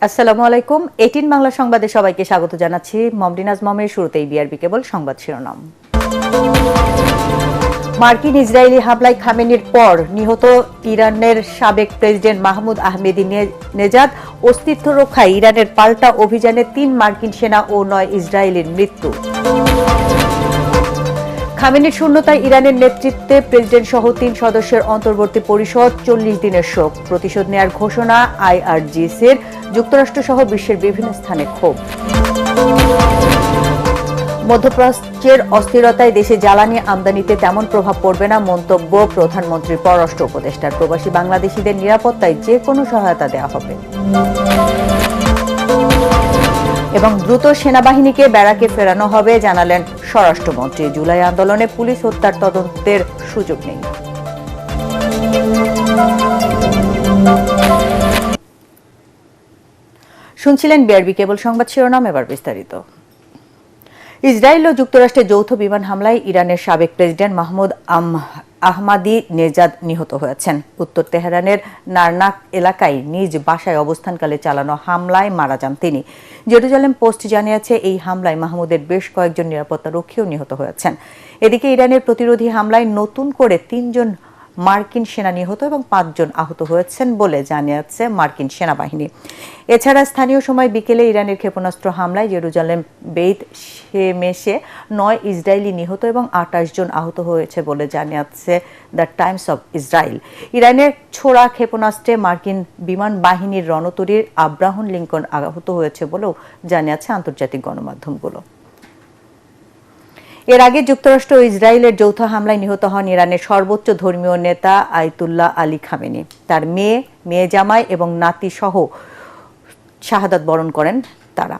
আসসালামু আলাইকুম। 18 বাংলা সংবাদে সবাইকে স্বাগত জানাচ্ছি। মমদিনাজ মমের শুরুতেই বিআরবি কেবল সংবাদ শিরোনাম। মার্কিন ইসরায়েলি হামলায় খামেনির পর নিহত ইরানের সাবেক প্রেসিডেন্ট মাহমুদ আহমেদি নেজাদ অস্তিত্ব রক্ষায় ইরানের পাল্টা অভিযানে 3 মার্কিন সেনা ও 9 ইসরায়েলির মৃত্যু। খামেনির শূন্যতায় ইরানের নেতৃত্বে প্রেসিডেন্ট সহ 3 সদস্যের অন্তর্বর্তী পরিষদ 40 দিনের শোক। প্রতিশোধ নেয়ার ঘোষণা আইআরজিসির। যুক্তরাষ্ট্র সহ বিশ্বের বিভিন্ন স্থানে ক্ষোভ। মধ্যপ্রাচ্যের অস্থিরতায় দেশে জ্বালানি আমদানিতে তেমন প্রভাব পড়বে না মন্তব্য প্রধানমন্ত্রীর পররাষ্ট্র উপদেষ্টার। প্রবাসী বাংলাদেশিদের নিরাপত্তায় যে কোনো সহায়তা দেওয়া হবে। এবং দ্রুত সেনাবাহিনীকে ব্যারাকে ফেরানো হবে জানালেন স্বরাষ্ট্রমন্ত্রী। জুলাই আন্দোলনে পুলিশ হত্যার তদন্তের সুযোগ নেই। শুনছিলেন বিআরবি কেবল সংবাদ শিরোনাম, এবার বিস্তারিত। ইসরায়েল ও যুক্তরাষ্ট্রের যৌথ বিমান হামলায় ইরানের সাবেক প্রেসিডেন্ট মাহমুদ আহমাদি নেজাদ নিহত হয়েছেন। উত্তর তেহরানের নারনাক এলাকায় নিজ বাসায় অবস্থানকালে চালানো হামলায় মারা যান তিনি। জেরুজালেম পোস্ট জানিয়েছে, এই হামলায় মাহমুদের বেশ কয়েকজন নিরাপত্তারক্ষীও নিহত হয়েছেন। এদিকে ইরানের প্রতিরোধী হামলায় নতুন করে 3 জন মার্কিন সেনা নিহত এবং 5 জন আহত হয়েছেন বলে জানিয়েছে মার্কিন সেনাবাহিনী। এছাড়া স্থানীয় সময় বিকেলে ইরানের ক্ষেপণাস্ত্র হামলায় জেরুজালেম বেইত শেমেশে 9 ইসরায়েলি নিহত এবং 28 জন আহত হয়েছে বলে জানিয়েছে দ্য টাইমস অব ইসরায়েল। ইরানের ছোড়া ক্ষেপণাস্ত্রে মার্কিন বিমান বাহিনীর রণতরীর আব্রাহাম লিঙ্কন আহত হয়েছে বলেও জানিয়েছে আন্তর্জাতিক গণমাধ্যমগুলো। এর আগে যুক্তরাষ্ট্র ও ইসরায়েলের যৌথ হামলায় নিহত হন ইরানের সর্বোচ্চ ধর্মীয় নেতা আয়াতুল্লাহ আলী খামেনি। তার মেয়ে জামাই এবং নাতি সহ শাহাদাত বরণ করেন তারা।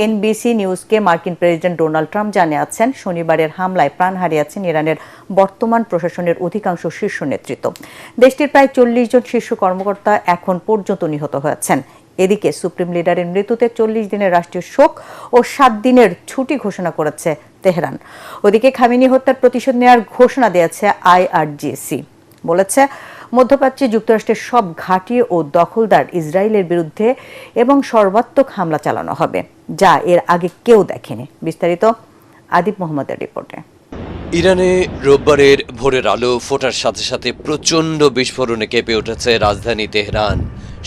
এনবিসি নিউজকে মার্কিন প্রেসিডেন্ট ডোনাল্ড ট্রাম্প জানিয়েছেন, শনিবারের হামলায় প্রাণ হারিয়েছেন ইরানের বর্তমান প্রশাসনের অধিকাংশ শীর্ষ নেতৃত্ব। দেশটির প্রায় 40 জন শীর্ষ কর্মকর্তা এখন পর্যন্ত নিহত হয়েছেন। এদিকে সুপ্রিম লিডারের মৃত্যুতে 40 দিনের রাষ্ট্রীয় শোক ও 7 দিনের ছুটি ঘোষণা করেছে তেহরান। ওদিকে খামেনি হত্যার প্রতিশোধ নেওয়ার ঘোষণা দিয়েছে আইআরজিসি। বলেছে, মধ্যপ্রাচ্যে যুক্তরাষ্ট্রের সব ঘাঁটি ও দখলদার ইসরায়েলের বিরুদ্ধে এবং সর্বাত্মক হামলা চালানো হবে, যা এর আগে কেউ দেখেনি। বিস্তারিত আদিব মোহাম্মদের রিপোর্টে। ইরানে রোববারের ভোরের আলো ফোটার সাথে সাথে প্রচণ্ড বিস্ফোরণে কেঁপে উঠেছে রাজধানী তেহরান।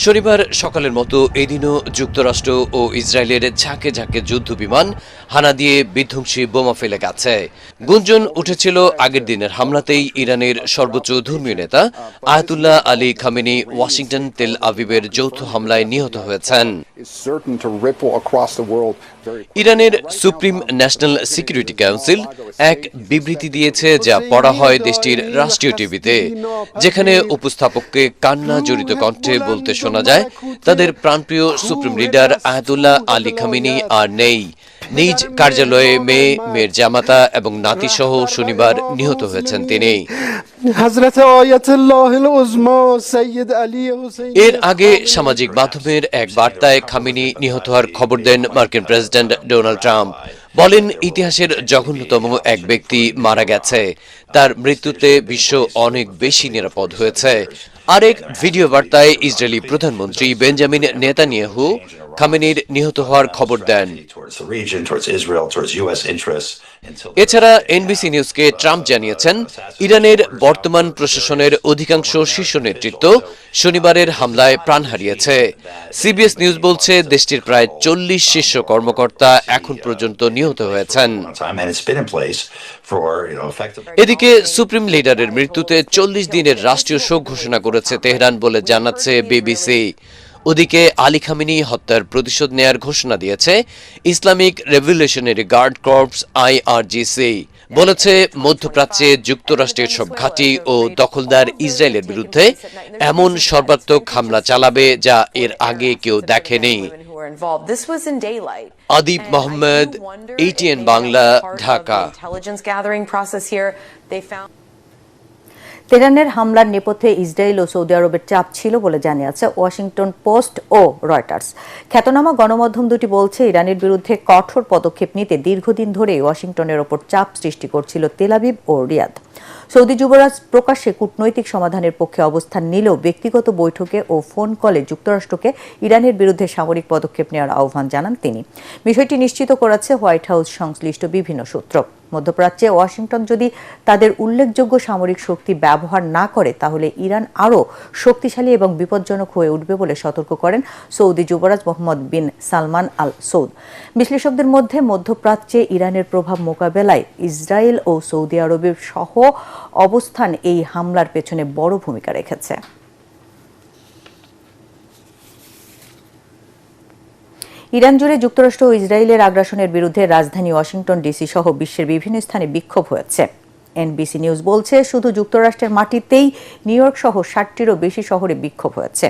শনিবার সকালের মতো এদিনও যুক্তরাষ্ট্র ও ইসরায়েলের ঝাঁকে ঝাঁকে যুদ্ধ বিমান হানা দিয়ে বিধ্বংসী বোমা ফেলে গেছে। গুঞ্জন উঠেছিল আগের দিনের হামলাতেই ইরানের সর্বোচ্চ ধর্মীয় নেতা আয়াতুল্লাহ আলী খামেনি ওয়াশিংটন তেল আভিবের যৌথ হামলায় নিহত হয়েছেন। ইরানের সুপ্রিম ন্যাশনাল সিকিউরিটি কাউন্সিল এক বিবৃতি দিয়েছে, যা পড়া হয় দেশটির রাষ্ট্রীয় টিভিতে, যেখানে উপস্থাপককে কান্না জড়িত কণ্ঠে বলতে শোনা যায়, তাদের প্রাণপ্রিয় supreme leader Ayatollah Ali Khamenei আর নেই। নিজ কার্যালয়ে মেয়ের জামাতা এবং নাতি সহ শনিবার নিহত হয়েছেন তিনি। এর আগে সামাজিক মাধ্যমের এক বার্তায় খামেনি নিহত হওয়ার খবর দেন মার্কিন প্রেসিডেন্ট ডোনাল্ড ট্রাম্প। বলেন, ইতিহাসের জঘন্যতম এক ব্যক্তি মারা গেছে, তার মৃত্যুতে বিশ্ব অনেক বেশি নিরাপদ হয়েছে। আরেক ভিডিও বার্তায় ইসরায়েলি প্রধানমন্ত্রী বেঞ্জামিন নেতানিয়াহু খামেনির নিহত হওয়ার খবর দেন। এছাড়া এনবিসি নিউজকে ট্রাম্প জানিয়েছেন, ইরানের বর্তমান প্রশাসনের অধিকাংশ শীর্ষ নেতৃত্ব শনিবারের হামলায় প্রাণ হারিয়েছে। সিবিএস নিউজ বলছে, দেশটির প্রায় 40 শীর্ষ কর্মকর্তা এখন পর্যন্ত নিহত হয়েছেন। এদিকে সুপ্রিম লিডারের মৃত্যুতে 40 দিনের রাষ্ট্রীয় শোক ঘোষণা করেছে তেহরান বলে জানাচ্ছে বিবিসি। ওদিকে আলী খামেনি হত্যার প্রতিশোধ নেয়ার ঘোষণা দিয়েছে Islamic revolutionary guard corps IRGC. বলেছে, মধ্যপ্রাচ্যে যুক্তরাষ্ট্রের সব ঘাঁটি ও দখলদার ইসরায়েলের বিরুদ্ধে এমন সর্বাত্মক হামলা চালাবে, যা এর আগে কেউ দেখেনি। আদিব মোহাম্মদ, ATN বাংলা, ঢাকা। তেহরানের হামলার নেপথ্যে ইসরায়েল ও সৌদি আরবের চাপ ছিল বলে জানিয়েছে ওয়াশিংটন পোস্ট ও রয়টার্স। খ্যাতনামা গণমাধ্যম দুটি বলছে, ইরানের বিরুদ্ধে কঠোর পদক্ষেপ নিতে দীর্ঘদিন ধরে ওয়াশিংটনের ওপর চাপ সৃষ্টি করছিল তেল আবিব ও রিয়াদ। সৌদি যুবরাজ প্রকাশ্যে কূটনৈতিক সমাধানের পক্ষে অবস্থান নিলেও ব্যক্তিগত বৈঠকে ও ফোন কলে যুক্তরাষ্ট্রকে ইরানের বিরুদ্ধে সামরিক পদক্ষেপ নেওয়ার আহ্বান জানান তিনি। বিষয়টি নিশ্চিত করেছে হোয়াইট হাউস সংশ্লিষ্ট বিভিন্ন সূত্র। মধ্যপ্রাচ্যে ওয়াশিংটন যদি তাদের উল্লেখযোগ্য সামরিক শক্তি ব্যবহার না করে তাহলে ইরান আরও শক্তিশালী এবং বিপজ্জনক হয়ে উঠবে বলে সতর্ক করেন সৌদি যুবরাজ মোহাম্মদ বিন সালমান আল সৌদ। বিশ্লেষকদের মধ্যে মধ্যপ্রাচ্যে ইরানের প্রভাব মোকাবেলায় ইসরায়েল ও সৌদি আরবের সহ অবস্থান এই হামলার পেছনে বড় ভূমিকা রেখেছে। ইরান জুড়ে যুক্তরাষ্ট্র ও ইসরায়েলের আগ্রাসনের বিরুদ্ধে রাজধানী ওয়াশিংটন ডিসি সহ বিশ্বের বিভিন্ন স্থানে বিক্ষোভ হয়েছে। এনবিসি নিউজ বলছে, শুধু যুক্তরাষ্ট্রের মাটিতেই নিউ ইয়র্ক সহ 60টিরও বেশি শহরে বিক্ষোভ হয়েছে।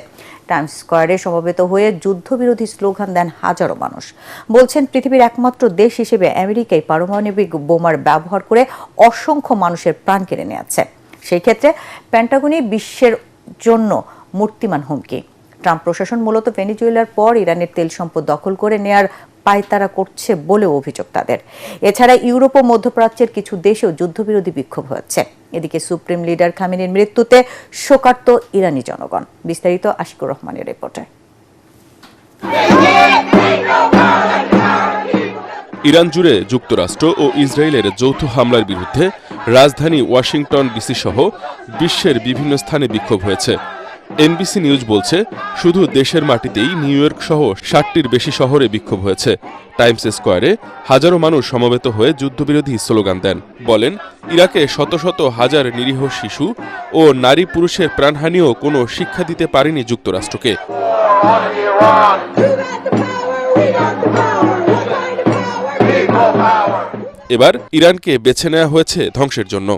টাইমস স্কয়ারে সমবেত হয়ে যুদ্ধবিরোধী স্লোগান দেন হাজারো মানুষ। বলছেন, পৃথিবীর একমাত্র দেশ হিসেবে আমেরিকায় পারমাণবিক বোমার ব্যবহার করে অসংখ্য মানুষের প্রাণ কেড়ে নিয়েছে। সেই ক্ষেত্রে পেন্টাগনই বিশ্বের জন্য মূর্তিমান হুমকি। ট্রাম্প প্রশাসন মূলত ভেনেজুয়েলার পর ইরানের তেল সম্পদ দখল করে নেয়ার পায়তারা করছে বলেও অভিযোগ তাদের। এছাড়া ইউরোপ ও মধ্যপ্রাচ্যের কিছু দেশেও যুদ্ধবিরোধী বিক্ষোভ হচ্ছে। এদিকে সুপ্রিম লিডার খামেনির মৃত্যুতে শোকার্ত ইরানি জনগণ। বিস্তারিত আশিকুর রহমানের রিপোর্টে। ইরান জুড়ে যুক্তরাষ্ট্র ও ইসরায়েলের যৌথ হামলার বিরুদ্ধে রাজধানী ওয়াশিংটন ডিসি সহ বিশ্বের বিভিন্ন স্থানে বিক্ষোভ হয়েছে। এনবিসি নিউজ বলছে, শুধু দেশের মাটিতেই নিউ ইয়র্ক সহ 60টির বেশি শহরে বিক্ষোভ হয়েছে। টাইমস স্কয়ারে হাজারো মানুষ সমবেত হয়ে যুদ্ধবিরোধী স্লোগান দেন। বলেন, ইরাকে শত শত হাজার নিরীহ শিশু ও নারী পুরুষের প্রাণহানিও কোনো শিক্ষা দিতে পারেনি যুক্তরাষ্ট্রকে। এবার ইরানকে বেছে নেওয়া হয়েছে ধ্বংসের জন্য।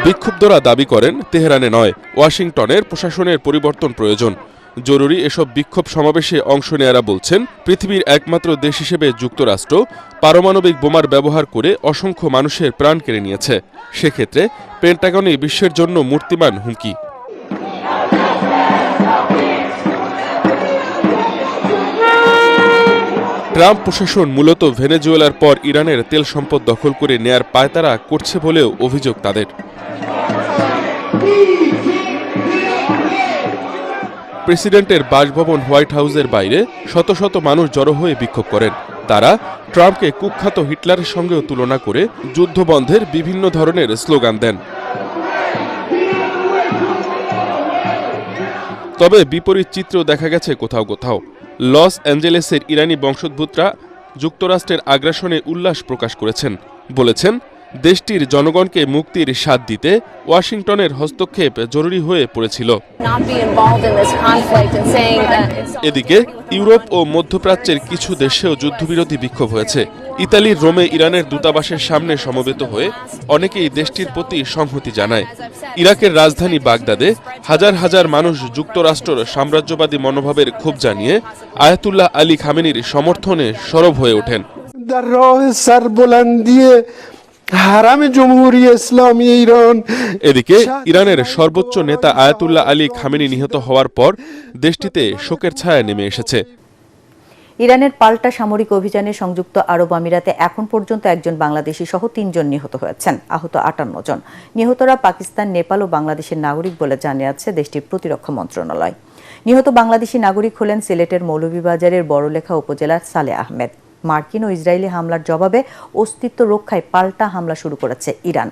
বিক্ষুব্ধরা দাবি করেন, তেহরানে নয়, ওয়াশিংটনের প্রশাসনের পরিবর্তন প্রয়োজন। জরুরি এসব বিক্ষোভ সমাবেশে অংশ নেয়ারা বলছেন, পৃথিবীর একমাত্র দেশ হিসেবে যুক্তরাষ্ট্র পারমাণবিক বোমার ব্যবহার করে অসংখ্য মানুষের প্রাণ কেড়ে নিয়েছে। সেক্ষেত্রে পেন্টাগনই বিশ্বের জন্য মূর্তিমান হুমকি। ট্রাম্প প্রশাসন মূলত ভেনেজুয়েলার পর ইরানের তেল সম্পদ দখল করে নেয়ার পায়তারা করছে বলেও অভিযোগ তাদের। প্রেসিডেন্টের বাসভবন হোয়াইট হাউসের বাইরে শত শত মানুষ জড়ো হয়ে বিক্ষোভ করেন। তারা ট্রাম্পকে কুখ্যাত হিটলারের সঙ্গেও তুলনা করে যুদ্ধবন্ধের বিভিন্ন ধরনের স্লোগান দেন। তবে বিপরীত চিত্র দেখা গেছে কোথাও কোথাও। লস অ্যাঞ্জেলেসের ইরানি বংশোদ্ভূতরা যুক্তরাষ্ট্রের আগ্রাসনে উল্লাস প্রকাশ করেছেন। বলেছেন, দেশটির জনগণকে মুক্তির স্বাদ দিতে ওয়াশিংটনের হস্তক্ষেপ জরুরি হয়ে পড়েছিল। এদিকে ইউরোপ ও মধ্যপ্রাচ্যের কিছু দেশেও যুদ্ধবিরোধী বিক্ষোভ হয়েছে। ইতালির রোমে ইরানের দূতাবাসের সামনে সমবেত হয়ে অনেকেই দেশটির প্রতি সংহতি জানায়। ইরাকের রাজধানী বাগদাদে হাজার হাজার মানুষ যুক্তরাষ্ট্রের সাম্রাজ্যবাদী মনোভাবের ক্ষোভ জানিয়ে আয়াতুল্লাহ আলী খামেনির সমর্থনে সরব হয়ে ওঠেন। এদিকে ইরানের সর্বোচ্চ নেতা আয়াতুল্লাহ আলী খামেনি নিহত হওয়ার পর দেশটিতে শোকের ছায়া নেমে এসেছে। ইরানের পাল্টা সামরিক অভিযানে সংযুক্ত আরব আমিরাতে এখন পর্যন্ত একজন বাংলাদেশি সহ 3 জন নিহত হয়েছেন। আহত 58 জন। নিহতরা পাকিস্তান, নেপাল ও বাংলাদেশের নাগরিক বলে জানিয়েছে দেশটির প্রতিরক্ষা মন্ত্রণালয়। নিহত বাংলাদেশি নাগরিক হলেন সিলেটের মৌলভীবাজারের বড়লেখা উপজেলার সালে আহমেদ। মার্কিন ও ইসরায়েলি হামলার জবাবে অস্তিত্ব রক্ষায় পাল্টা হামলা শুরু করেছে ইরান।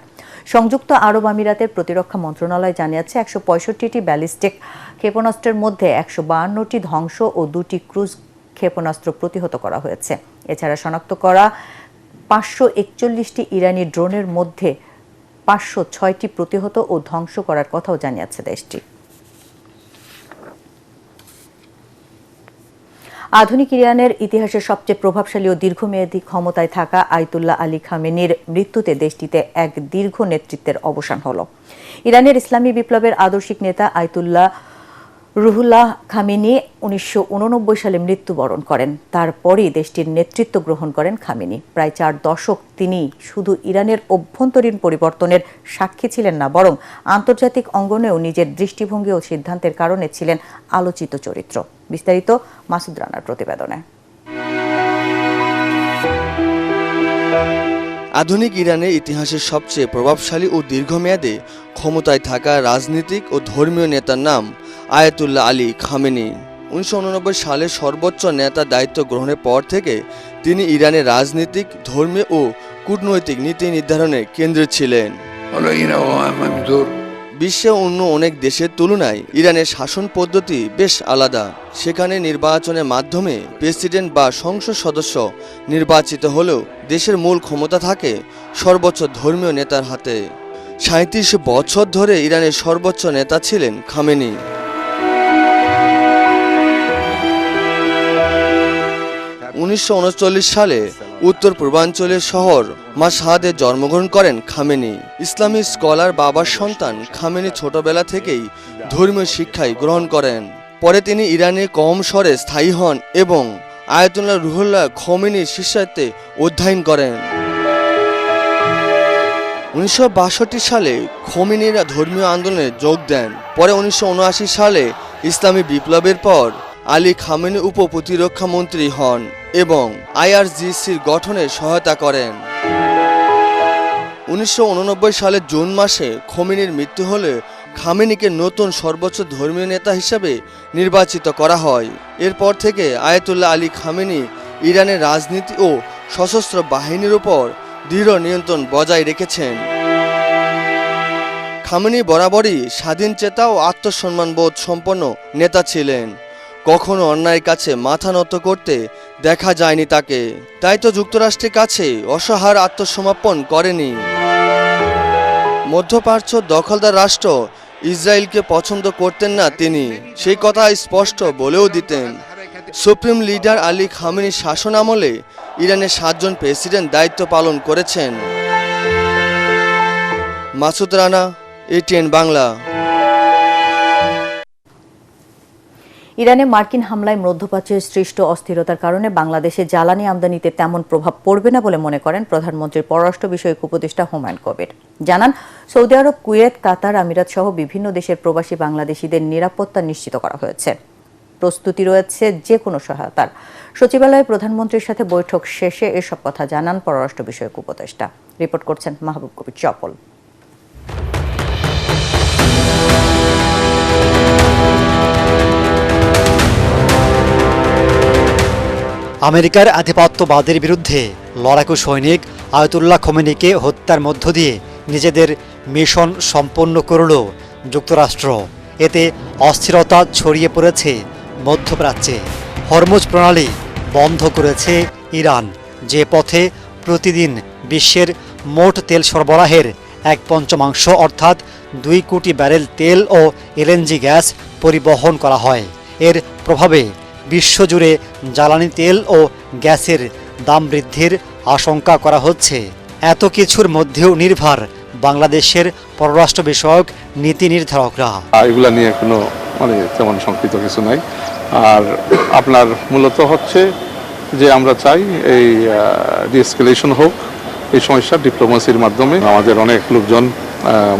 সংযুক্ত আরব আমিরাতের প্রতিরক্ষা মন্ত্রণালয় জানিয়েছে 165টি ব্যালিস্টিক ক্ষেপণাস্ত্রের মধ্যে 152টি ধ্বংস ও 2টি ক্রুজ ক্ষেপণাস্ত্র প্রতিহত করা হয়েছে। এছাড়া শনাক্ত করা 541টি ইরানি ড্রোনের মধ্যে 506টি প্রতিহত ও ধ্বংস করার কথাও জানিয়েছে দেশটি। আধুনিক ইরানের ইতিহাসের সবচেয়ে প্রভাবশালী ও দীর্ঘমেয়াদী ক্ষমতায় থাকা আয়াতুল্লাহ আলী খামেনির মৃত্যুতে দেশটিতে এক দীর্ঘ নেতৃত্বের অবসান হল। ইরানের ইসলামী বিপ্লবের আদর্শিক নেতা আয়াতুল্লাহ রুহুল্লাহ খামেনি 1989 সালে মৃত্যুবরণ করেন। তারপরই দেশটির নেতৃত্ব গ্রহণ করেন খামেনি। প্রায় 4 দশক তিনি শুধু ইরানের অভ্যন্তরীণ পরিবর্তনের সাক্ষী ছিলেন না, বরং আন্তর্জাতিক অঙ্গনেও নিজের দৃষ্টিভঙ্গি ও সিদ্ধান্তের কারণে ছিলেন আলোচিত চরিত্র। বিস্তারিত মাসুদ রানার প্রতিবেদনে। আধুনিক ইরানের ইতিহাসের সবচেয়ে প্রভাবশালী ও দীর্ঘমেয়াদে ক্ষমতায় থাকা রাজনীতিক ও ধর্মীয় নেতার নাম আয়াতুল্লাহ আলী খামেনি। 1989 সালে সর্বোচ্চ নেতা দায়িত্ব গ্রহণের পর থেকে তিনি ইরানের রাজনীতিক, ধর্মীয় ও কূটনৈতিক নীতি নির্ধারণের কেন্দ্রে ছিলেন। বিশ্বে অন্য অনেক দেশের তুলনায় ইরানের শাসন পদ্ধতি বেশ আলাদা। সেখানে নির্বাচনের মাধ্যমে প্রেসিডেন্ট বা সংসদ সদস্য নির্বাচিত হলেও দেশের মূল ক্ষমতা থাকে সর্বোচ্চ ধর্মীয় নেতার হাতে। 37 বছর ধরে ইরানের সর্বোচ্চ নেতা ছিলেন খামেনি। 1939 সালে উত্তর পূর্বাঞ্চলের শহর মাশহাদে জন্মগ্রহণ করেন খামেনি। ইসলামী স্কলার বাবার সন্তান খামেনি ছোটবেলা থেকেই ধর্মীয় শিক্ষায় গ্রহণ করেন। পরে তিনি ইরানে কম স্বরে স্থায়ী হন এবং আয়াতুল্লাহ রুহুল্লাহ খোমেনির শিষ্যত্বে অধ্যয়ন করেন। 1962 সালে খোমেনিরা ধর্মীয় আন্দোলনে যোগ দেন। পরে 1979 সালে ইসলামী বিপ্লবের পর আলী খামেনি উপ প্রতিরক্ষা মন্ত্রী হন এবং আইআরজিসির গঠনে সহায়তা করেন। 1989 সালের জুন মাসে খোমেনির মৃত্যু হলে খামেনিকে নতুন সর্বোচ্চ ধর্মীয় নেতা হিসেবে নির্বাচিত করা হয়। এরপর থেকে আয়াতুল্লাহ আলী খামেনি ইরানের রাজনীতি ও সশস্ত্র বাহিনীর উপর দৃঢ় নিয়ন্ত্রণ বজায় রেখেছেন। খামেনি বরাবরই স্বাধীনচেতা ও আত্মসম্মানবোধ সম্পন্ন নেতা ছিলেন। কখনো অন্যায়ের কাছে মাথা নত করতে দেখা যায়নি তাকে। তাই তো যুক্তরাষ্ট্রের কাছে অসহায় আত্মসমর্পণ করেনি। মধ্যপ্রাচ্য দখলদার রাষ্ট্র ইসরায়েলকে পছন্দ করতেন না তিনি, সেই কথা স্পষ্ট বলেও দিতেন। সুপ্রিম লিডার আলী খামেনির শাসন আমলে ইরানের 7 জন প্রেসিডেন্ট দায়িত্ব পালন করেছেন। মাসুদ রানা, ATN বাংলা। ইরানে মার্কিন হামলায় মধ্যপ্রাচ্যের সৃষ্ট অস্থিরতার কারণে বাংলাদেশে জ্বালানি আমদানিতে তেমন প্রভাব পড়বে না বলে মনে করেন প্রধানমন্ত্রীর পররাষ্ট্র বিষয়ক উপদেষ্টা হুমায়ুন কবির। জানান, সৌদি আরব, কুয়েত, কাতার, আমিরাত সহ বিভিন্ন দেশের প্রবাসী বাংলাদেশিদের নিরাপত্তা নিশ্চিত করা হয়েছে। প্রস্তুতি রয়েছে যে কোনো সহায়তার। সচিবালয়ে প্রধানমন্ত্রীর সাথে বৈঠক শেষে এসব কথা জানান পররাষ্ট্র বিষয়ক উপদেষ্টা। রিপোর্ট করছেন মাহবুব কবির চপল। আমেরিকার আধিপত্যবাদের বিরুদ্ধে লড়াকু সৈনিক আয়াতুল্লাহ খোমেনিকে হত্যার মধ্য দিয়ে নিজেদের মিশন সম্পন্ন করল যুক্তরাষ্ট্র। এতে অস্থিরতা ছড়িয়ে পড়েছে মধ্যপ্রাচ্যে। হরমুজ প্রণালী বন্ধ করেছে ইরান, যে পথে প্রতিদিন বিশ্বের মোট তেল সরবরাহের 1/5 অর্থাৎ 2 কোটি ব্যারেল তেল ও LNG গ্যাস পরিবহন করা হয়। এর প্রভাবে বিশ্বজুড়ে জ্বালানি তেল ও গ্যাসের দাম বৃদ্ধির আশঙ্কা করা হচ্ছে। এত কিছুর মধ্যেও নির্ভর বাংলাদেশের পররাষ্ট্র বিষয়ক নীতি নির্ধারকরা। এগুলা নিয়ে কোনো তেমন শঙ্কিত কিছু নাই। আর আপনার মূলত হচ্ছে যে আমরা চাই এই ডিএসকেলেশন হোক, এই সমস্যার ডিপ্লোমেসির মাধ্যমে। আমাদের অনেক লোকজন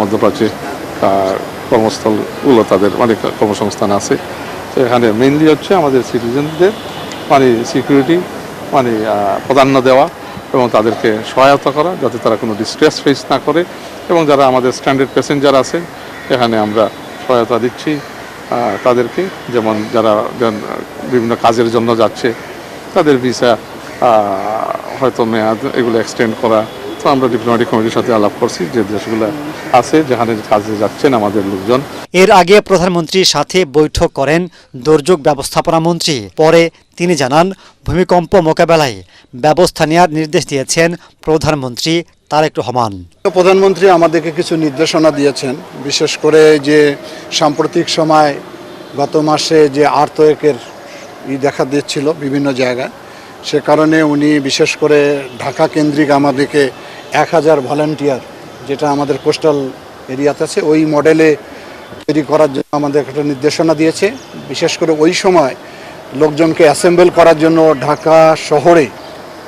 মধ্যপ্রাচ্যে কর্মস্থলগুলো, তাদের অনেক কর্মসংস্থান আছে। তো এখানে মেইনলি হচ্ছে আমাদের সিটিজেনদের সিকিউরিটি প্রাধান্য দেওয়া এবং তাদেরকে সহায়তা করা, যাতে তারা কোনো ডিস্ট্রেস ফেস না করে। এবং যারা আমাদের স্ট্যান্ডার্ড প্যাসেঞ্জার আছে, এখানে আমরা সহায়তা দিচ্ছি তাদেরকে। যেমন যারা বিভিন্ন কাজের জন্য যাচ্ছে, তাদের ভিসা হয়তো মেয়াদ এগুলো এক্সটেন্ড করা। তো আমরা ডিপ্লোম্যাটিক কমিটির সাথে আলাপ করছি যে দেশগুলো আছে যেখানে কাজে যাচ্ছেন আমাদের লোকজন। এর আগে প্রধানমন্ত্রীর সাথে বৈঠক করেন দুর্যোগ ব্যবস্থাপনা মন্ত্রী। পরে তিনি জানান, ভূমিকম্প মোকাবেলায় ব্যবস্থা নেওয়ার নির্দেশ দিয়েছেন প্রধানমন্ত্রী তারেক রহমান। প্রধানমন্ত্রী আমাদেরকে কিছু নির্দেশনা দিয়েছেন, বিশেষ করে যে সাম্প্রতিক সময় গত মাসে যে আর্থকোয়েকের দেখা দিচ্ছিল বিভিন্ন জায়গায়, সে কারণে উনি বিশেষ করে ঢাকা কেন্দ্রিক আমাদেরকে 1000 ভলান্টিয়ার, যেটা আমাদের কোস্টাল এরিয়াতে আছে, ওই মডেলে তৈরি করার জন্য আমাদের একটা নির্দেশনা দিয়েছে। বিশেষ করে ওই সময় লোকজনকে অ্যাসেম্বল করার জন্য ঢাকা শহরে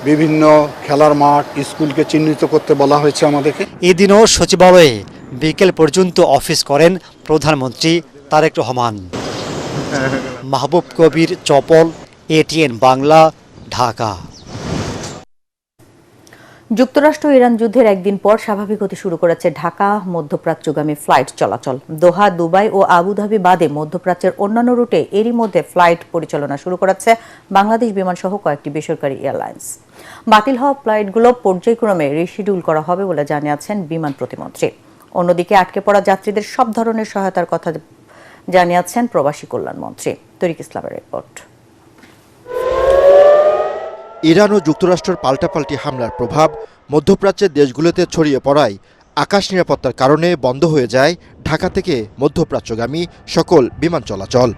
বিভিন্ন খেলার মাঠ, স্কুলকে চিহ্নিত করতে বলা হয়েছে আমাদেরকে। এদিনও সচিবালয়ে বিকেল পর্যন্ত অফিস করেন প্রধানমন্ত্রী তারেক রহমান। মাহবুব কবির চপল, ATN বাংলা, ঢাকা। যুক্তরাষ্ট্র ইরান যুদ্ধের একদিন পর স্বাভাবিক হতে শুরু করেছে ঢাকা মধ্যপ্রাচ্যগামী ফ্লাইট চলাচল। দোহা, দুবাই ও আবুধাবি বাদে মধ্যপ্রাচ্যের অন্যান্য রুটে এরই মধ্যে ফ্লাইট পরিচালনা শুরু করেছে বাংলাদেশ বিমান সহ কয়েকটি বেসরকারি এয়ারলাইন্স। বাতিল হওয়া ফ্লাইটগুলো পর্যায়ক্রমে রিশিডিউল করা হবে বলে জানিয়েছেন বিমান প্রতিমন্ত্রী। অন্যদিকে আটকে পড়া যাত্রীদের সব ধরনের সহায়তার কথা জানিয়েছেন প্রবাসী কল্যাণ মন্ত্রী। তরিক ইসলামের রিপোর্ট। ইরান ও যুক্তরাষ্ট্রের পাল্টাপাল্টি হামলার প্রভাব মধ্যপ্রাচ্যের দেশগুলোতে ছড়িয়ে পড়ায় আকাশ নিরাপত্তার কারণে বন্ধ হয়ে যায় ঢাকা থেকে মধ্যপ্রাচ্যগামী সকল বিমান চলাচল।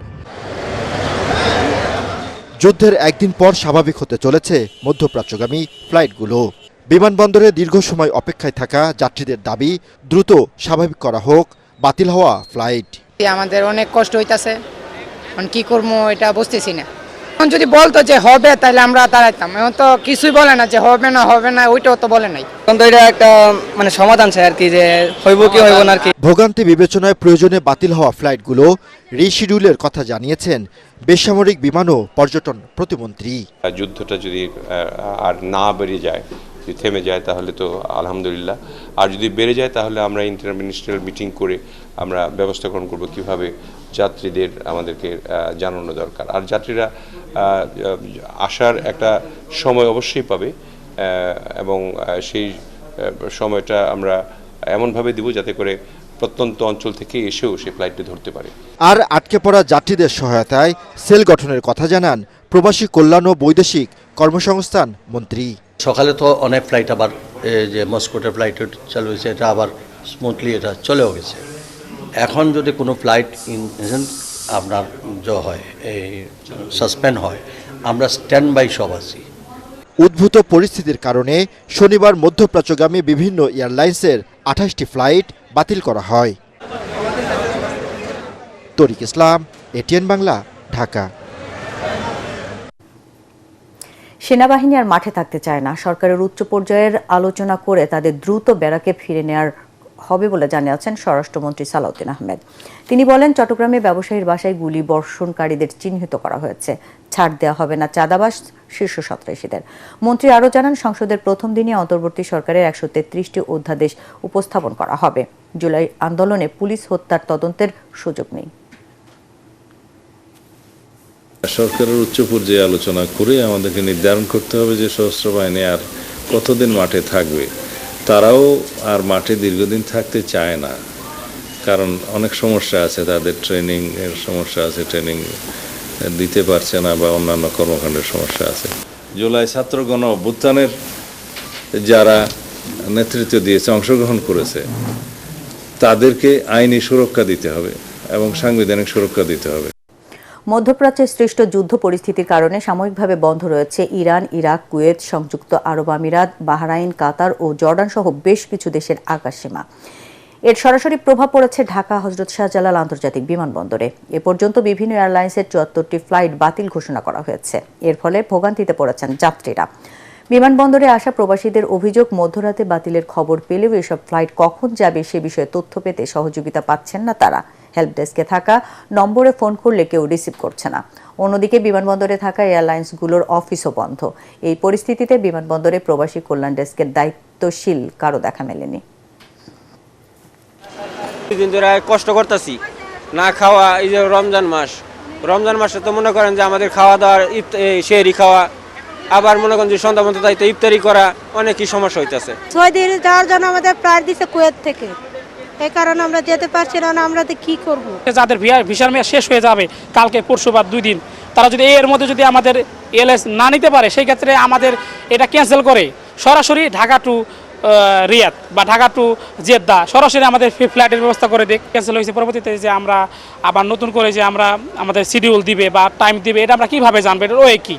যুদ্ধের একদিন পর স্বাভাবিক হতে চলেছে মধ্যপ্রাচ্যগামী ফ্লাইটগুলো। বিমানবন্দরে দীর্ঘ সময় অপেক্ষায় থাকা যাত্রীদের দাবি দ্রুত স্বাভাবিক করা হোক বাতিল হওয়া ফ্লাইট। আমাদের অনেক কষ্ট হইতাছে, কি করবো এটা বুঝতেছি না। এখন যদি বলতো যে হবে তাহলে আমরা দাঁড়াইতাম, এখন তো কিছুই বলে না যে হবে না ওইটাও তো বলে নাই। এখন তো এটা একটা সমাধান চাই আর কি, যে হইব কি হইব না আর কি। ভোগান্তি বিবেচনায় প্রয়োজনে বাতিল হওয়া ফ্লাইটগুলো রিশিডিউলের কথা জানিয়েছেন বেসামরিক বিমান ও পর্যটন প্রতিমন্ত্রী। যুদ্ধটা যদি আর না বেড়ে যায়, যদি থেমে যায় তাহলে তো আলহামদুলিল্লাহ, আর যদি বেড়ে যায় তাহলে আমরা ইন্টারমিনিস্ট্রিয়াল মিটিং করে আমরা ব্যবস্থা গ্রহণ করব কিভাবে যাত্রীদের আমাদেরকে জানানো দরকার। আর যাত্রীরা আসার একটা সময় অবশ্যই পাবে এবং সেই সময়টা আমরা এমনভাবে দিব যাতে করে প্রত্যন্ত অঞ্চল থেকে এসেও সেই ফ্লাইটটি ধরতে পারে। আর আটকে পড়া যাত্রীদের সহায়তায় সেল গঠনের কথা জানান প্রবাসী কল্যাণ ও বৈদেশিক কর্মসংস্থান মন্ত্রী। সকালে তো অনেক ফ্লাইট আবার যে মস্কোটের ফ্লাইট চালু হয়েছে, এটা আবার স্মুথলি এটা চলেও গেছে। এখন যদি কোনো ফ্লাইট আপনার হয় এই সাসপেন্ড হয়, আমরা স্ট্যান্ড বাই সব আছি। উদ্ভূত পরিস্থিতির কারণে শনিবার মধ্যপ্রাচ্যগামী বিভিন্ন এয়ারলাইন্সের 28টি ফ্লাইট বাতিল করা হয়। তরিক ইসলাম, এটিএন বাংলা, ঢাকা। সেনাবাহিনী আর মাঠে থাকতে চায় না। সরকারের উচ্চ পর্যায়ের আলোচনা করে তাদের দ্রুত ব্যারাকে ফিরে নেওয়ার হবে বলে জানিয়েছেন স্বরাষ্ট্রমন্ত্রী সালাউদ্দিন আহমেদ। তিনি বলেন, চট্টগ্রামে ব্যবসায়ীর বাসায় গুলি বর্ষণকারীদের চিহ্নিত করা হয়েছে, ছাড় দেওয়া হবে না চাঁদাবাজ শীর্ষ সন্ত্রাসীদের। মন্ত্রী আরও জানান, সংসদের প্রথম দিনে অন্তর্বর্তী সরকারের 133টি অধ্যাদেশ উপস্থাপন করা হবে। জুলাই আন্দোলনে পুলিশ হত্যার তদন্তের সুযোগ নেই। সরকারের উচ্চ পর্যায়ে আলোচনা করে আমাদেরকে নির্ধারণ করতে হবে যে সশস্ত্র বাহিনী আর কতদিন মাঠে থাকবে। তারাও আর মাঠে দীর্ঘদিন থাকতে চায় না, কারণ অনেক সমস্যা আছে, তাদের ট্রেনিং এর সমস্যা আছে, ট্রেনিং দিতে পারছে না বা অন্যান্য কর্মকাণ্ডের সমস্যা আছে। জুলাই ছাত্র গণ অভ্যুত্থানের যারা নেতৃত্ব দিয়েছে, অংশগ্রহণ করেছে, তাদেরকে আইনি সুরক্ষা দিতে হবে এবং সাংবিধানিক সুরক্ষা দিতে হবে। মধ্যপ্রাচ্যে সৃষ্ট যুদ্ধ পরিস্থিতির কারণে সাময়িকভাবে বন্ধ রয়েছে ইরান, ইরাক, কুয়েত, সংযুক্ত আরব আমিরাত, বাহরাইন, কাতার ও জর্ডান সহ বেশ কিছু দেশের আকাশসীমা। এর সরাসরি প্রভাব পড়েছে ঢাকা হযরত শাহজালাল আন্তর্জাতিক বিমানবন্দরে। এ পর্যন্ত বিভিন্ন এয়ারলাইন্সের 74টি ফ্লাইট বাতিল ঘোষণা করা হয়েছে। এর ফলে ভোগান্তিতে পড়েছেন যাত্রীরা। বিমানবন্দরে আসা প্রবাসীদের অভিযোগ, মধ্যরাতে বাতিলের খবর পেলেও এসব ফ্লাইট কখন যাবে সে বিষয়ে তথ্য পেতে সহযোগিতা পাচ্ছেন না তারা। হেল্প ডেস্কে থাকা নম্বরে ফোন করলে কেউ রিসিভ করছে না। অন্যদিকে বিমানবন্দরে থাকা এয়ারলাইন্সগুলোর অফিসও বন্ধ। এই পরিস্থিতিতে বিমানবন্দরে প্রবাসী কল্যাণ ডেস্কের দায়িত্বশীল কারো দেখা মেলেনি। দুদিন ধরে কষ্ট করতেছি, না খাওয়া। এই যে রমজান মাসে তো মনে করেন যে আমাদের খাওয়া দাওয়ার সেহরি খাওয়া, আবার মনে করেন যে সন্ধ্যা পর্যন্ত তাই তো ইফতারি করা, অনেকই সমস্যা হইতেছে। সৌদি যাওয়ার জন্য আমাদের ফ্লাইট দিচ্ছে কুয়েত থেকে, এই কারণে আমরা যেতে পারছি না। আমরা কি করব? যাদের ভিসার মেয়াদ শেষ হয়ে যাবে কালকে পরশু বা 2 দিন, তারা যদি এর মধ্যে যদি আমাদের এলএস না নিতে পারে, সেই ক্ষেত্রে আমাদের এটা ক্যান্সেল করে সরাসরি ঢাকা টু রিয়াদ বা ঢাকা টু জেদ্দা সরাসরি আমাদের ফ্লাইটের ব্যবস্থা করে দেয়। ক্যান্সেল হয়েছে, পরবর্তীতে যে আমরা আবার নতুন করে যে আমরা আমাদের শিডিউল দিবে বা টাইম দিবে, এটা আমরা কিভাবে জানবো? এটা ওই কি?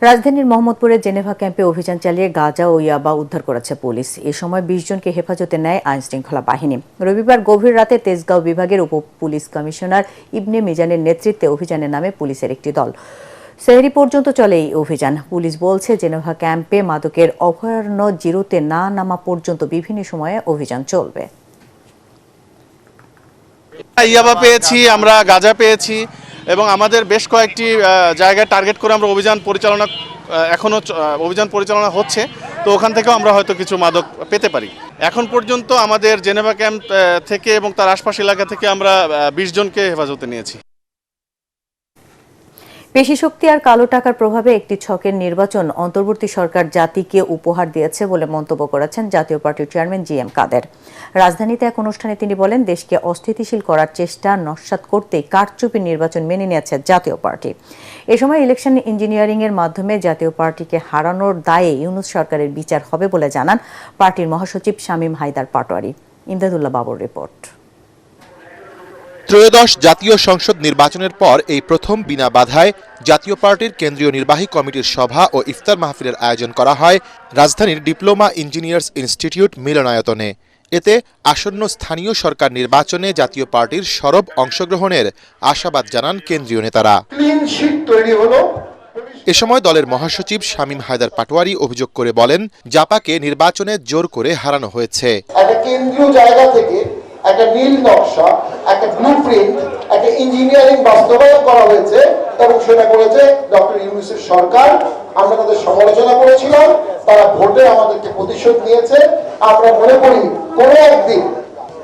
রাজধানীর মোহাম্মদপুরের জেনেভা ক্যাম্পে অভিযান চালিয়ে গাঁজা ও ইয়াবা উদ্ধার করেছে পুলিশ। এ সময় 20 জনকে হেফাজতে নেয় আইনশৃঙ্খলা বাহিনী। রবিবার গভীর রাতে তেজগাঁও বিভাগের উপ পুলিশ কমিশনার ইবনে মিজানের নেতৃত্বে অভিযানে নামে পুলিশের একটি দল। সেহরি পর্যন্ত চলে এই অভিযান। পুলিশ বলছে, জেনেভা ক্যাম্পে মাদকের অভয়ারণ্য জিরোতে না নামা পর্যন্ত বিভিন্ন সময়ে অভিযান চলবে। ইয়াবা পেয়েছি, আমরা গাঁজা পেয়েছি এবং আমাদের বেশ কয়েকটি জায়গায় টার্গেট করে আমরা অভিযান পরিচালনা এখনও অভিযান পরিচালনা হচ্ছে, তো ওখান থেকেও আমরা হয়তো কিছু মাদক পেতে পারি। এখন পর্যন্ত আমাদের জেনেভা ক্যাম্প থেকে এবং তার আশপাশ এলাকা থেকে আমরা 20 জনকে হেফাজতে নিয়েছি। পেশিশক্তি আর কালো টাকার প্রভাবে একটি ছকের নির্বাচন অন্তর্বর্তী সরকার জাতিকে উপহার দিয়েছে বলে মন্তব্য করেছেন জাতীয় পার্টির চেয়ারম্যান জিএম কাদের। রাজধানীতে এক অনুষ্ঠানে তিনি বলেন, দেশকে অস্থিতিশীল করার চেষ্টা নস্যাৎ করতে কারচুপি নির্বাচন মেনে নিয়েছে জাতীয় পার্টি। এ সময় ইলেকশন ইঞ্জিনিয়ারিং এর মাধ্যমে জাতীয় পার্টিকে হারানোর দায়ে ইউনূস সরকারের বিচার হবে বলে জানান পার্টির মহাসচিব শামীম হায়দার পাটোয়ারি। ইমদাদুল্লাহ বাবুর রিপোর্ট। ত্রয়োদশ জাতীয় সংসদ নির্বাচনের পর এই প্রথম বিনা বাধায় জাতীয় পার্টির কেন্দ্রীয় নির্বাহী কমিটির সভা ও ইফতার মাহফিলের আয়োজন করা হয় রাজধানীর ডিপ্লোমা ইঞ্জিনিয়ার্স ইনস্টিটিউট মিলনায়তনে। এতে আসন্ন স্থানীয় সরকার নির্বাচনে জাতীয় পার্টির সরব অংশগ্রহণের আশাবাদ জানান কেন্দ্রীয় নেতারা। এ সময় দলের মহাসচিব শামীম হায়দার পাটোয়ারি অভিযোগ করে বলেন, জাপাকে নির্বাচনে জোর করে হারানো হয়েছে। একটা কেন্দ্রীয় জায়গা থেকে একটা নীল নকশা, একটা ব্লুপ্রিন্ট, একটা ইঞ্জিনিয়ারিং বাস্তবায়ন করা হয়েছে এবং সেটা করেছে ডক্টর ইউনূসের সরকার। আমরা তাদের সমালোচনা করেছিলাম, তারা ভোটে আমাদেরকে প্রতিশোধ নিয়েছে। আমরা মনে করি কোনো একদিন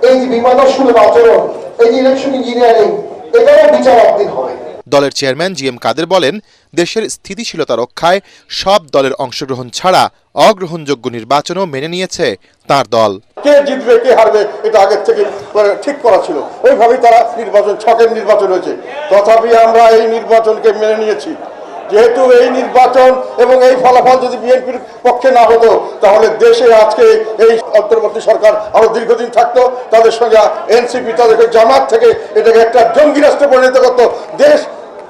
এই যে বিমানসুলভ আচরণ, এই যে ইলেকশন ইঞ্জিনিয়ারিং, এটারও বিচার একদিন হবে। দলের চেয়ারম্যান জিএম কাদের বলেন, দেশের স্থিতিশীলতা রক্ষায় সব দলের অংশগ্রহণ ছাড়া অগ্রহণযোগ্য নির্বাচনও মেনে নিয়েছে তার দল। কে জিতবে কে হারবে এটা আগের থেকে ঠিক করা ছিল, ওইভাবেই তারা নির্বাচন ছকের নির্বাচন হয়েছে। তথাপি আমরা এই নির্বাচনকে মেনে নিয়েছি। যেহেতু এই নির্বাচন এবং এই ফলাফল যদি বিএনপির পক্ষে না হতো, তাহলে দেশে আজকে এই অন্তর্বর্তী সরকার আরো দীর্ঘদিন থাকতো। তাদের সঙ্গে এনসিপি তাদেরকে জামাত থেকে এটাকে একটা জঙ্গি রাষ্ট্রে পরিণত করতো, দেশ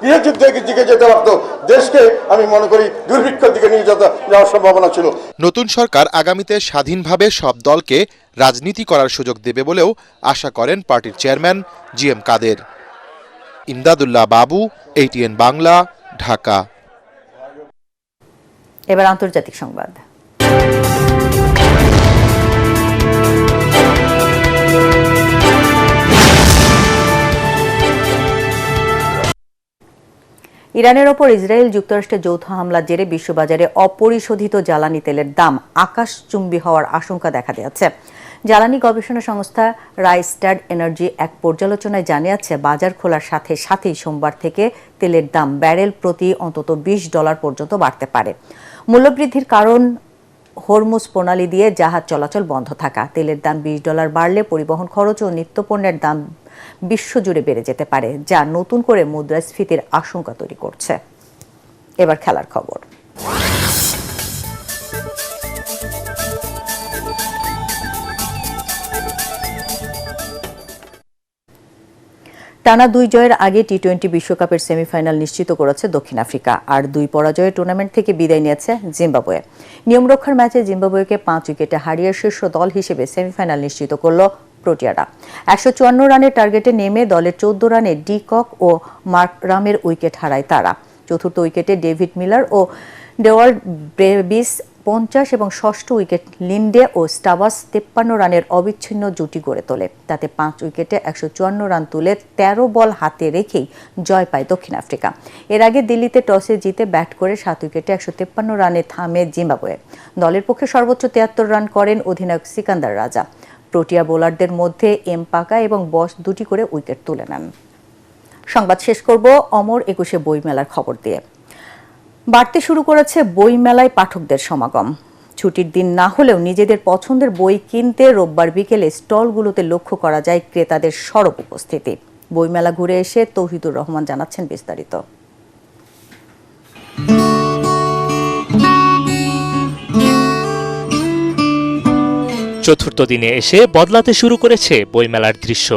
গৃহযুদ্ধের দিকে যেতে পারত, দেশকে আমি মনে করি দুর্ভিক্ষের দিকে নিয়ে যাওয়ার সম্ভাবনা ছিল। নতুন সরকার আগামীতে স্বাধীনভাবে সব দলকে রাজনীতি করার সুযোগ দেবে বলেও আশা করেন পার্টির চেয়ারম্যান জিএম কাদের। ইমদাদুল্লাহ বাবু, ATN বাংলা, ঢাকা। এবার আন্তর্জাতিক সংবাদ। ইরানের ওপর ইসরায়েল যুক্তরাষ্ট্রের যৌথ হামলার জেরে বিশ্ববাজারে অপরিশোধিত জ্বালানি তেলের দাম আকাশচুম্বী হওয়ার আশঙ্কা দেখা দিয়েছে। জ্বালানি গবেষণা সংস্থা রাইস্টাড এনার্জি এক পর্যালোচনায় জানিয়েছে, বাজার খোলার সাথে সাথেই সোমবার থেকে তেলের দাম ব্যারেল প্রতি অন্তত $20 পর্যন্ত বাড়তে পারে। মূল্যবৃদ্ধির কারণ হরমুজ প্রণালী দিয়ে জাহাজ চলাচল বন্ধ থাকা। তেলের দাম $20 বাড়লে পরিবহন খরচ ও নিত্যপণ্যের দাম বিশ্বজুড়ে বেড়ে যেতে পারে, যা নতুন করে মুদ্রাস্ফীতির আশঙ্কা তৈরি করছে। এবার খেলার খবর। টানা 2 জয়ের আগে টি-20 বিশ্বকাপের সেমিফাইনাল নিশ্চিত করেছে দক্ষিণ আফ্রিকা, আর 2 পরাজয়ে টুর্নামেন্ট থেকে বিদায় নিয়েছে জিম্বাবুয়ে। নিয়মরক্ষার ম্যাচে জিম্বাবুয়েকে 5 উইকেটে হারিয়ে শীর্ষ দল হিসেবে সেমিফাইনাল নিশ্চিত করল প্রোটিয়ারা। 154 রানের টার্গেটে নেমে দলের 14 রানে ডি কক ও মার্ক রামের উইকেট হারায় তারা। চতুর্থ উইকেটে ডেভিড মিলার ও ডেওয়াল্ড ব্রেভিস 50 এবং ষষ্ঠ উইকেট লিন্ডে ও স্টাবাস 53 রানের অবিচ্ছিন্ন জুটি গড়ে তোলে। তাতে 5 উইকেটে 154 রান তুলে 13 বল হাতে রেখেই জয় পায় দক্ষিণ আফ্রিকা। এর আগে দিল্লিতে টসে জিতে ব্যাট করে 7 উইকেটে 153 রানে থামে জিম্বাবুয়ে। দলের পক্ষে সর্বোচ্চ 73 রান করেন অধিনায়ক সিকান্দার রাজা। প্রোটিয়া বোলারদের মধ্যে এমপাকা এবং বস 2টি করে উইকেট তুলে নেন। সংবাদ শেষ করব অমর 21 বইমেলার খবর দিয়ে। বাড়তে শুরু করেছে বইমেলায় পাঠকদের সমাগম। ছুটির দিন না হলেও নিজেদের পছন্দের বই কিনতে রোববার বিকেলে স্টলগুলোতে লক্ষ্য করা যায় ক্রেতাদের সরব উপস্থিতি। বইমেলা ঘুরে এসে তৌহিদুর রহমান জানাচ্ছেন বিস্তারিত। চতুর্থ দিনে এসে বদলাতে শুরু করেছে বইমেলার দৃশ্য।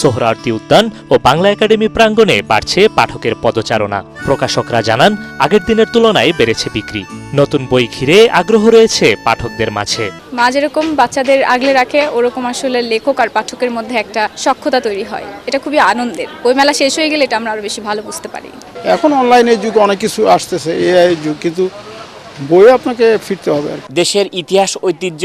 সোহরাওয়ার্দী উদ্যান ও বাংলা একাডেমি প্রাঙ্গণে বাড়ছে পাঠকের পদচারণা। প্রকাশকরা জানান, আগের দিনের তুলনায় বেড়েছে বিক্রি। নতুন বই ঘিরে আগ্রহ রয়েছে পাঠকদের মাঝে। মা যেরকম বাচ্চাদের আগলে রাখে, ওরকম আসলে লেখক আর পাঠকের মধ্যে একটা সখ্যতা তৈরি হয়। এটা খুবই আনন্দের। বইমেলা শেষ হয়ে গেলে এটা আমরা আরো বেশি ভালো বুঝতে পারি। এখন অনলাইনের যুগ, অনেক কিছু আসতেছে, এআই যুগ, কিন্তু বই আপনাকে ফিরতে হবে। দেশের ইতিহাস, ঐতিহ্য,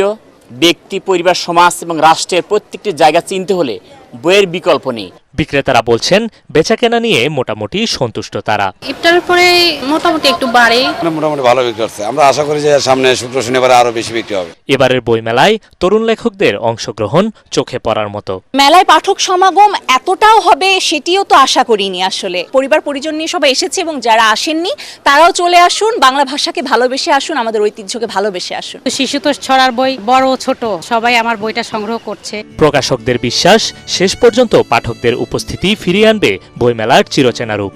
ব্যক্তি, পরিবার, সমাজ এবং রাষ্ট্রের প্রত্যেকটি জায়গা চিনতে হলে বইয়ের বিকল্প নেই। বিক্রেতারা বলছেন বেচাকেনা নিয়ে মোটামুটি সন্তুষ্ট তারা। ইফতারের পরে মোটামুটি একটু বাড়ে, মোটামুটি ভালো বিক্রি হচ্ছে। আমরা আশা করি যে সামনে শুক্র শনিবারে আরো বেশি বিক্রি হবে। এবারের বইমেলায় তরুণ লেখকদের অংশগ্রহণ চোখে পড়ার মতো। মেলায় পাঠক সমাগম এতটাও হবে সেটিও তো আশা করিনি। আসলে পরিবার পরিজন নিয়ে সবাই এসেছে এবং যারা আসেননি তারাও চলে আসুন, বাংলা ভাষাকে ভালোবেসে আসুন, আমাদের ঐতিহ্যকে ভালোবেসে আসুন। শিশুতোষ ছড়ার বই বড় ছোট সবাই আমার বইটা সংগ্রহ করছে। প্রকাশকদের বিশ্বাস শেষ পর্যন্ত পাঠকদের উপস্থিতি ফিরিয়ে আনবে বইমেলার চিরচেনা রূপ।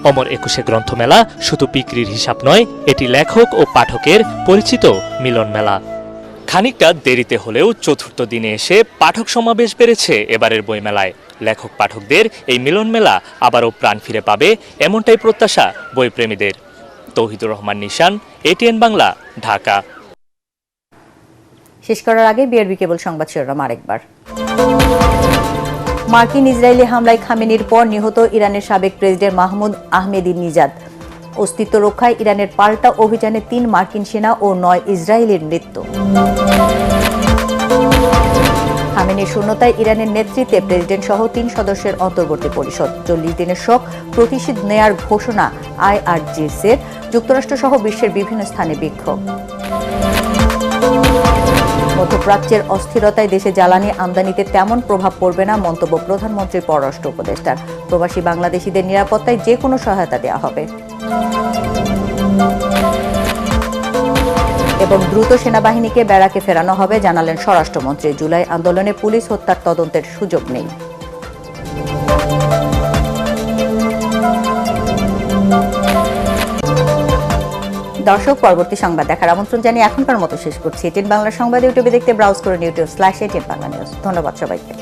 অমর একুশে গ্রন্থমেলা শুধু বিক্রির হিসাব নয়, এটি লেখক ও পাঠকের পরিচিত মিলন মেলা। খানিকটা দেরিতে হলেও চতুর্থ দিনে এসে পাঠক সমাবেশ বেড়েছে এবারের বইমেলায়। লেখক পাঠকদের এই মিলন মেলা আবারও প্রাণ ফিরে পাবে এমনটাই প্রত্যাশা বইপ্রেমীদের। তৌহিদুর রহমান নিশান, এটিএন বাংলা, ঢাকা। শেষ করার আগে বিআরবি কেবল সংবাদ শিরোনাম আরেকবার। মার্কিন ইসরায়েলি হামলায় খামেনির পর নিহত ইরানের সাবেক প্রেসিডেন্ট মাহমুদ আহমেদিনেজাদ। অস্তিত্ব রক্ষায় ইরানের পাল্টা অভিযানে 3 মার্কিন সেনা ও 9 ইসরায়েলির মৃত্যু। খামেনির শূন্যতায় ইরানের নেতৃত্বে প্রেসিডেন্ট সহ 3 সদস্যের অন্তর্বর্তী পরিষদ। 40 দিনের শোক প্রতিশোধ নেয়ার ঘোষণা আইআরজিসির। যুক্তরাষ্ট্র সহ বিশ্বের বিভিন্ন স্থানে বিক্ষোভ। মধ্যপ্রাচ্যের অস্থিরতায় দেশে জ্বালানি আমদানিতে তেমন প্রভাব পড়বে না, মন্তব্য প্রধানমন্ত্রীর পররাষ্ট্র উপদেষ্টার। প্রবাসী বাংলাদেশিদের নিরাপত্তায় যে কোনো সহায়তা দেওয়া হবে। এবং দ্রুত সেনাবাহিনীকে ব্যারাকে ফেরানো হবে, জানালেন স্বরাষ্ট্রমন্ত্রী। জুলাই আন্দোলনে পুলিশ হত্যার তদন্তের সুযোগ নেই। দর্শক, পরবর্তী সংবাদ দেখার আমন্ত্রণ জানিয়ে এখনকার মতো শেষ করছি। এটিএন বাংলা সংবাদ ইউটিউবে দেখতে ব্রাউজ করুন youtube/ATN Bangla News। ধন্যবাদ সবাইকে।